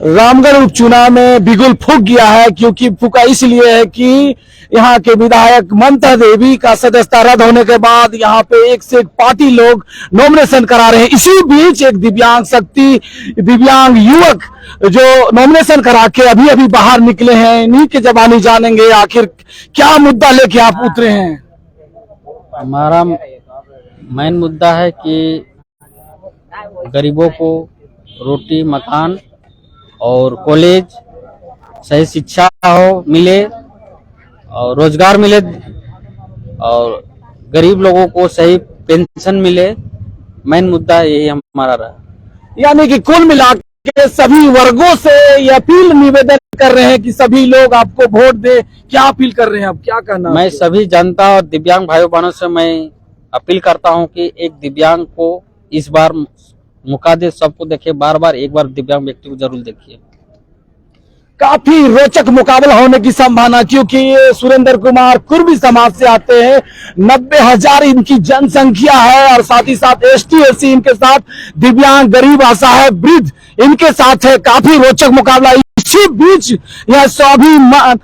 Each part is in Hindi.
रामगढ़ उपचुनाव में बिगुल फूक गया है, क्योंकि फूका इसलिए है कि यहाँ के विधायक ममता देवी का सदस्यता रद्द होने के बाद यहाँ पे एक से एक पार्टी लोग नॉमिनेशन करा रहे हैं। इसी बीच एक दिव्यांग युवक जो नॉमिनेशन करा के अभी अभी बाहर निकले हैं, इन्हीं के जबानी जानेंगे आखिर क्या मुद्दा लेके आप उतरे हैं। हमारा मेन मुद्दा है कि गरीबों को रोटी, मकान और कॉलेज, सही शिक्षा मिले और रोजगार मिले और गरीब लोगों को सही पेंशन मिले। मेन मुद्दा यही हमारा रहा। यानी कि कुल मिला के सभी वर्गों से ये अपील निवेदन कर रहे हैं कि सभी लोग आपको वोट दे। क्या अपील कर रहे हैं आप, क्या कहना? मैं सभी जनता और दिव्यांग भाइयों बहनों से मैं अपील करता हूं कि एक दिव्यांग को इस बार मौका दे, सबको देखे बार बार, एक बार दिव्यांग व्यक्ति को जरूर देखिए। काफी रोचक मुकाबला होने की संभावना, क्योंकि ये सुरेंद्र कुमार कुर्मी समाज से आते हैं। 90,000 इनकी जनसंख्या है और साथ ही साथ ST SC इनके साथ, दिव्यांग, गरीब, असहाय, वृद्ध इनके साथ है। काफी रोचक मुकाबला। इसी बीच यह स्वाभिमान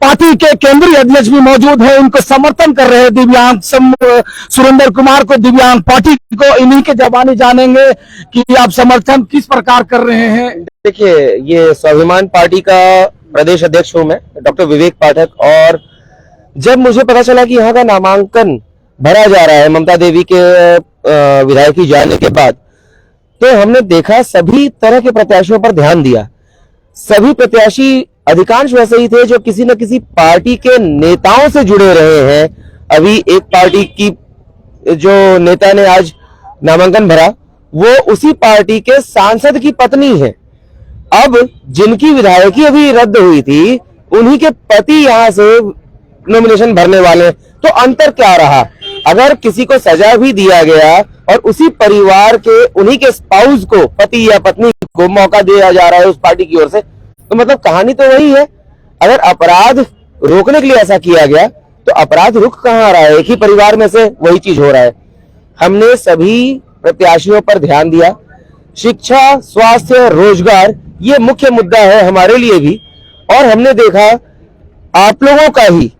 पार्टी के केंद्रीय अध्यक्ष भी मौजूद है, इनको समर्थन कर रहे हैं दिव्यांग सुरेंद्र कुमार को, दिव्यांग पार्टी को। इन्हीं के जबानी जानेंगे कि आप समर्थन किस प्रकार कर रहे हैं। देखिए, ये स्वाभिमान पार्टी का प्रदेश अध्यक्ष हूं मैं, डॉक्टर विवेक पाठक। और जब मुझे पता चला कि यहाँ का नामांकन भरा जा रहा है ममता देवी के विधायकी जाने के बाद, तो हमने देखा सभी तरह के प्रत्याशियों पर ध्यान दिया। सभी प्रत्याशी अधिकांश वैसे ही थे जो किसी न किसी पार्टी के नेताओं से जुड़े रहे हैं। अभी एक पार्टी की जो नेता ने आज नामांकन भरा, वो उसी पार्टी के सांसद की पत्नी है। अब जिनकी विधायकी अभी रद्द हुई थी, उन्हीं के पति यहां से नॉमिनेशन भरने वाले। तो अंतर क्या रहा? अगर किसी को सजा भी दिया गया और उसी परिवार के उन्हीं के स्पाउस को, पति या पत्नी को मौका दिया जा रहा है उस पार्टी की ओर से, तो मतलब कहानी तो वही है। अगर अपराध रोकने के लिए ऐसा किया गया तो अपराध रुक कहां रहा है? एक ही परिवार में से वही चीज हो रहा है। हमने सभी प्रत्याशियों पर ध्यान दिया। शिक्षा, स्वास्थ्य, रोजगार ये मुख्य मुद्दा है हमारे लिए भी। और हमने देखा आप लोगों का ही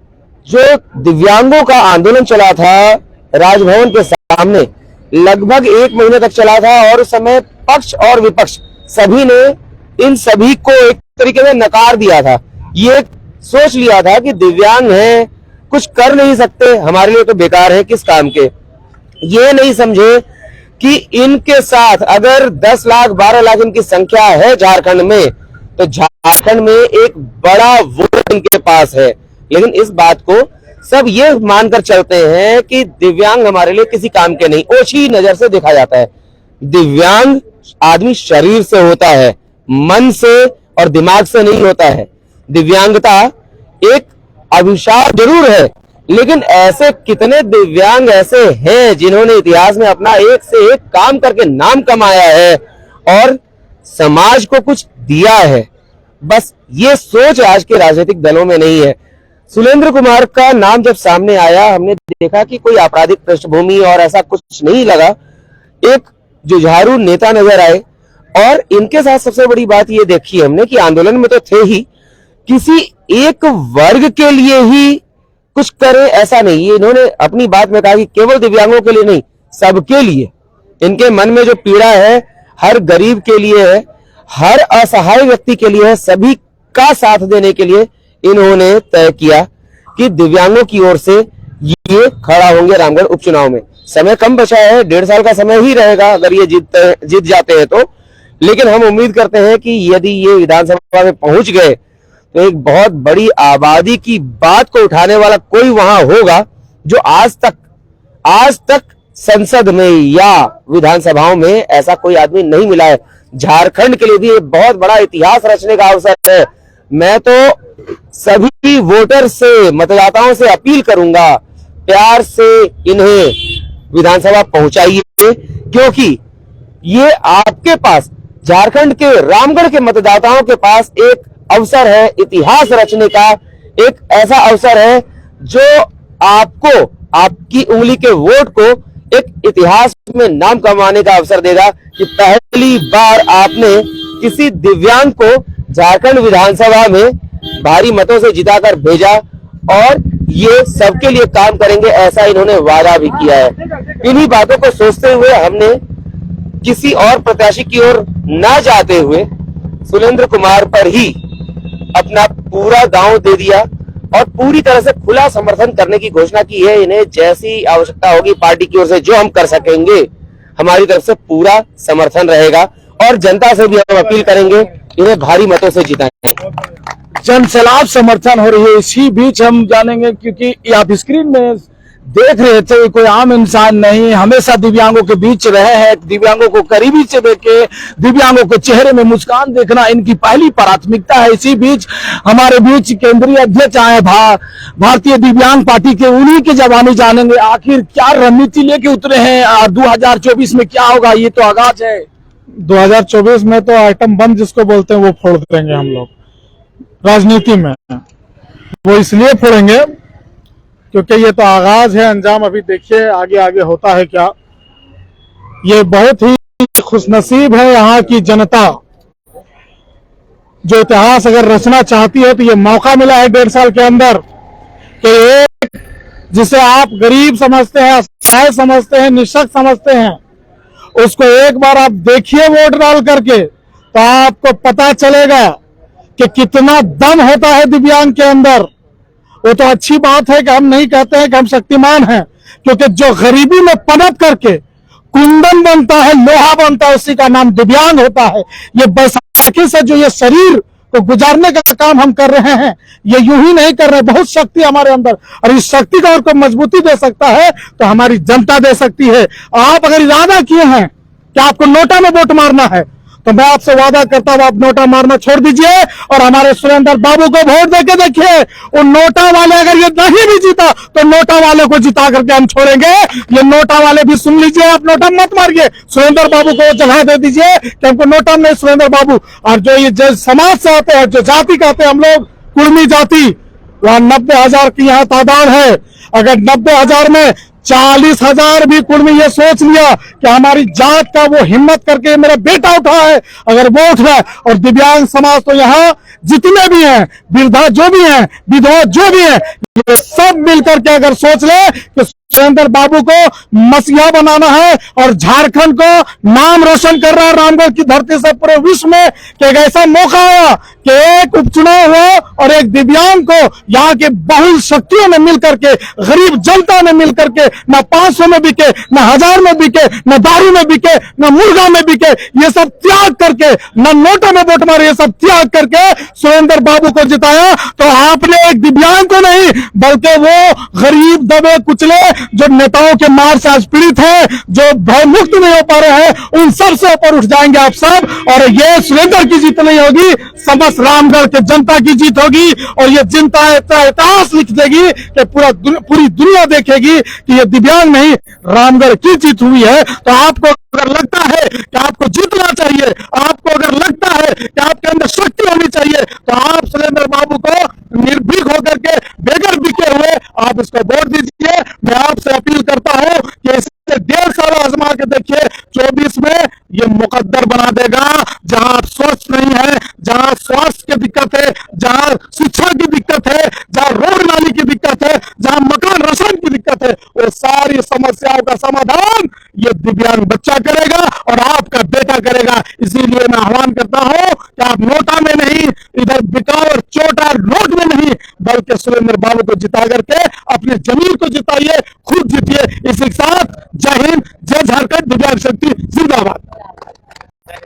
जो दिव्यांगों का आंदोलन चला था राजभवन के सामने, लगभग 1 महीने तक चला था, और उस समय पक्ष और विपक्ष सभी ने इन सभी को एक तरीके से नकार दिया था। ये सोच लिया था कि दिव्यांग हैं, कुछ कर नहीं सकते, हमारे लिए तो बेकार है, किस काम के। ये नहीं समझे कि इनके साथ अगर 10 लाख 12 लाख इनकी संख्या है झारखंड में, तो झारखंड में एक बड़ा वोट इनके पास है। लेकिन इस बात को सब ये मानकर चलते हैं कि दिव्यांग हमारे लिए किसी काम के नहीं, ओछी नजर से देखा जाता है। दिव्यांग आदमी शरीर से होता है, मन से और दिमाग से नहीं होता है। दिव्यांगता एक अभिशाप जरूर है, लेकिन ऐसे कितने दिव्यांग ऐसे हैं जिन्होंने इतिहास में अपना एक से एक काम करके नाम कमाया है और समाज को कुछ दिया है। बस ये सोच आज के राजनीतिक दलों में नहीं है। सुरेंद्र कुमार का नाम जब सामने आया, हमने देखा कि कोई आपराधिक पृष्ठभूमि और ऐसा कुछ नहीं लगा। एक जुझारू नेता नजर आए, और इनके साथ सबसे बड़ी बात ये देखी हमने कि आंदोलन में तो थे ही, किसी एक वर्ग के लिए ही कुछ करें ऐसा नहीं। ये इन्होंने अपनी बात में कहा कि केवल दिव्यांगों के लिए नहीं, सबके लिए। इनके मन में जो पीड़ा है हर गरीब के लिए है, हर असहाय व्यक्ति के लिए है। सभी का साथ देने के लिए इन्होंने तय किया कि दिव्यांगों की ओर से ये खड़ा होंगे रामगढ़ उपचुनाव में। समय कम बचा है, 1.5 साल का समय ही रहेगा अगर ये जीत जाते हैं तो। लेकिन हम उम्मीद करते हैं कि यदि ये विधानसभा में पहुंच गए तो एक बहुत बड़ी आबादी की बात को उठाने वाला कोई वहां होगा जो आज तक संसद में या विधानसभाओं में ऐसा कोई आदमी नहीं मिला है। झारखंड के लिए भी एक बहुत बड़ा इतिहास रचने का अवसर है। मैं तो सभी वोटर से, मतदाताओं से अपील करूंगा, प्यार से इन्हें विधानसभा पहुंचाइए, क्योंकि ये आपके पास, झारखंड के रामगढ़ के मतदाताओं के पास एक अवसर है इतिहास रचने का। एक ऐसा अवसर है जो आपको, आपकी उंगली के वोट को एक इतिहास में नाम कमाने का अवसर देगा कि पहली बार आपने किसी दिव्यांग को झारखंड विधानसभा में भारी मतों से जिताकर भेजा और ये सबके लिए काम करेंगे, ऐसा इन्होंने वादा भी किया है। इन्हीं बातों को सोचते हुए हमने किसी और प्रत्याशी की ओर ना जाते हुए सुरेंद्र कुमार पर ही अपना पूरा गांव दे दिया और पूरी तरह से खुला समर्थन करने की घोषणा की है। इन्हें जैसी आवश्यकता होगी पार्टी की ओर से जो हम कर सकेंगे, हमारी तरफ से पूरा समर्थन रहेगा और जनता से भी हम अपील करेंगे इन्हें भारी मतों से जिताएं। जनसैलाब समर्थन हो रही है। इसी बीच हम जानेंगे, क्योंकि आप स्क्रीन में देख रहे थे, कोई आम इंसान नहीं, हमेशा दिव्यांगों के बीच रहे हैं, दिव्यांगों को करीबी से देखे, दिव्यांगों के चेहरे में मुस्कान देखना इनकी पहली प्राथमिकता है। इसी बीच हमारे बीच केंद्रीय अध्यक्ष आए भारतीय दिव्यांग पार्टी के, उन्हीं के जवानी जानेंगे आखिर क्या रणनीति लेके उतरे हैं और 2024 में क्या होगा। ये तो आगाज है। 2024 में तो आइटम बम जिसको बोलते हैं वो फोड़ देंगे हम लोग। राजनीति में वो इसलिए फोड़ेंगे क्योंकि ये तो आगाज है, अंजाम अभी देखिए आगे आगे होता है क्या। ये बहुत ही खुशनसीब है यहाँ की जनता, जो इतिहास अगर रचना चाहती है तो ये मौका मिला है 1.5 साल के अंदर कि एक जिसे आप गरीब समझते हैं, असहाय समझते हैं, निःशक्त समझते हैं, उसको एक बार आप देखिए वोट डाल करके, तो आपको पता चलेगा कि कितना दम होता है दिव्यांग के अंदर। वो तो अच्छी बात है कि हम नहीं कहते हैं कि हम शक्तिमान हैं, क्योंकि जो गरीबी में पनप करके कुंदन बनता है, लोहा बनता है, उसी का नाम दिव्यांग होता है। ये बैसाखी से जो ये शरीर को गुजारने का काम हम कर रहे हैं, ये यूं ही नहीं कर रहे, बहुत शक्ति हमारे अंदर, और इस शक्ति का और कोई मजबूती दे सकता है तो हमारी जनता दे सकती है। आप अगर इरादा किए हैं कि आपको नोटा में वोट मारना है, तो मैं आपसे वादा करता हूं आप नोटा मारना छोड़ दीजिए और हमारे सुरेंद्र बाबू को वोट देके देखिए। वो नोटा वाले अगर ये नहीं भी जीता तो नोटा वाले को जिता करके हम छोड़ेंगे। ये नोटा वाले भी सुन लीजिए, आप नोटा मत मारिए, सुरेंद्र बाबू को जगह दे दीजिए कि हमको नोटा में सुरेंद्र बाबू। और जो ये समाज से आते हैं, जो जाति कहते हैं हम लोग, कुर्मी जाति, वहां 90,000 की यहाँ तादाद है। अगर 90,000 में 40,000 भी कुर्मी ये सोच लिया कि हमारी जात का वो हिम्मत करके मेरा बेटा उठा है, अगर वो उठ रहा, और दिव्यांग समाज तो यहाँ जितने भी हैं, वृद्धा जो भी हैं, विधवा जो भी हैं, ये सब मिलकर के अगर सोच ले कि सुरेंद्र बाबू को मसीहा बनाना है और झारखंड को नाम रोशन कर रहा है रामगढ़ की धरती से पूरे विश्व में, कि एक ऐसा मौका आया कि एक उपचुनाव हो और एक दिव्यांग को यहाँ के बहुल शक्तियों ने मिलकर के, गरीब जनता ने मिलकर के, न 500 में बिके, न 1000 में बिके, न दारू में बिके, न मुर्गा में बिके, ये सब त्याग करके, न नोटों में वोट मारे, ये सब त्याग करके सुरेंद्र बाबू को जिताया। तो आपने एक दिव्यांग को नहीं, बल्कि वो गरीब दबे कुचले जो नेताओं के मार से आज पीड़ित है, जो भय मुक्त नहीं हो पा रहे हैं, उन सब से ऊपर उठ जाएंगे आप सब। और ये सुरेंद्र की जीत नहीं होगी, समस्त रामगढ़ के जनता की जीत होगी। और ये जनता इतिहास लिख देगी कि पूरी दुनिया देखेगी कि ये दिव्यांग नहीं, रामगढ़ की जीत हुई है। तो आपको अगर लगता है कि आपको जीतना चाहिए, आपको अगर लगता है कि आपके अंदर शक्ति होनी चाहिए, तो आप सुरेंद्र बाबू को निर्भीक होकर के, बेगर बिके हुए आप इसको वोट दीजिए। मैं आपसे अपील करता हूं कि इससे 1.5 साल आजमा के देखिए, 24 में ये मुकद्दर बना देगा। जहां स्वस्थ नहीं है, जहां स्वास्थ्य की दिक्कत है, जहां शिक्षा की दिक्कत है, जहां रोड नाली की दिक्कत है, जहां मकान रोशन की दिक्कत है, वो सारी समस्याओं का समाधान ये दिव्यांग बच्चा करेगा और आपका बेटा करेगा। इसीलिए मैं आह्वान करता हूं कि आप नोटा में नहीं, इधर बिकाऊ और चोटा नोट में नहीं, बल्कि सुरेंद्र बाबू को जिता करके अपने जमीन को जिताइए, खुद जीतिए। इसी के साथ जय हिंद, जय झारखंड, दिव्यांग शक्ति जिंदाबाद।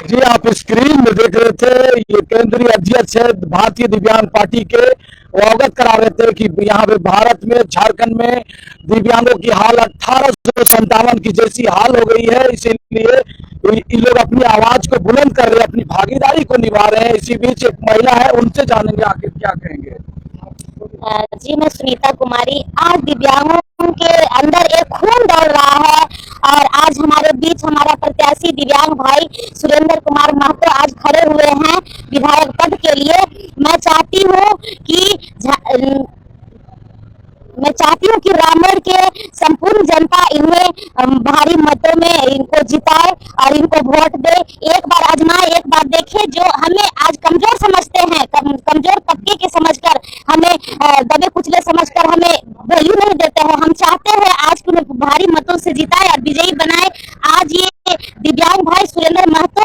जी, आप स्क्रीन में देख रहे थे, ये केंद्रीय अध्यक्ष है भारतीय दिव्यांग पार्टी के, वो अवगत करा रहे थे कि यहाँ पे भारत में, झारखंड में दिव्यांगों की हाल 1857 की जैसी हाल हो गई है। इसीलिए ये लोग अपनी आवाज को बुलंद कर रहे हैं, अपनी भागीदारी को निभा रहे हैं। इसी बीच एक महिला है, उनसे जानेंगे आखिर क्या कहेंगे। जी, मैं सुनीता कुमारी। आज दिव्यांगों के अंदर एक खून दौड़ रहा है और आज हमारे बीच हमारा प्रत्याशी दिव्यांग भाई सुरेंद्र कुमार महतो आज खड़े हुए हैं विधायक पद के लिए। मैं चाहती हूँ कि रामगढ़ के संपूर्ण जनता इन्हें मतों में इनको जिताए और इनको वोट दे। एक बार आजमाए, एक बार देखे। जो हमें आज कमजोर समझते हैं, कमजोर तबके के समझकर हमें दबे कुचले समझकर हमें वैल्यू नहीं देते हैं। हम चाहते हैं आज के उन्हें भारी मतों से जिताए और विजयी बनाए। आज ये दिव्यांग भाई सुरेंद्र महतो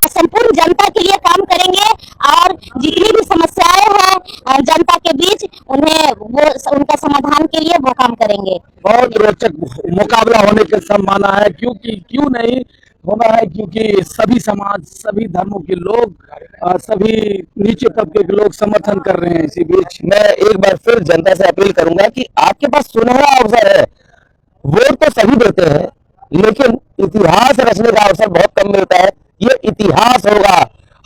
संपूर्ण जनता के लिए काम करेंगे और जितनी भी समस्याएं हैं जनता के बीच उन्हें वो उनका समाधान के लिए वो काम करेंगे। बहुत रोचक मुकाबला होने की संभावना है, क्यों नहीं होना है, क्योंकि सभी समाज, सभी धर्मों के लोग, सभी नीचे तबके के लोग समर्थन कर रहे हैं। इसी बीच मैं एक बार फिर जनता से अपील करूंगा कि आपके पास सुनहरा अवसर है। वोट तो सभी देते हैं, लेकिन इतिहास रचने का अवसर बहुत कम मिलता है। ये इतिहास होगा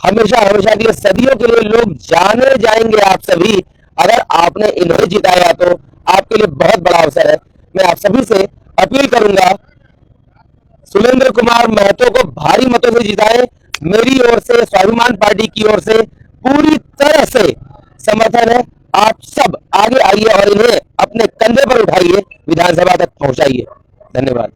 हमेशा हमेशा के लिए, सदियों के लिए लोग जाने जाएंगे आप सभी। अगर आपने इन्हें जिताया तो आपके लिए बहुत बड़ा अवसर है। मैं आप सभी से अपील करूंगा, सुरेंद्र कुमार महतो को भारी मतों से जिताएं। मेरी ओर से, स्वाभिमान पार्टी की ओर से पूरी तरह से समर्थन है। आप सब आगे आइए और इन्हें अपने कंधे पर उठाइए, विधानसभा तक पहुंचाइए। धन्यवाद।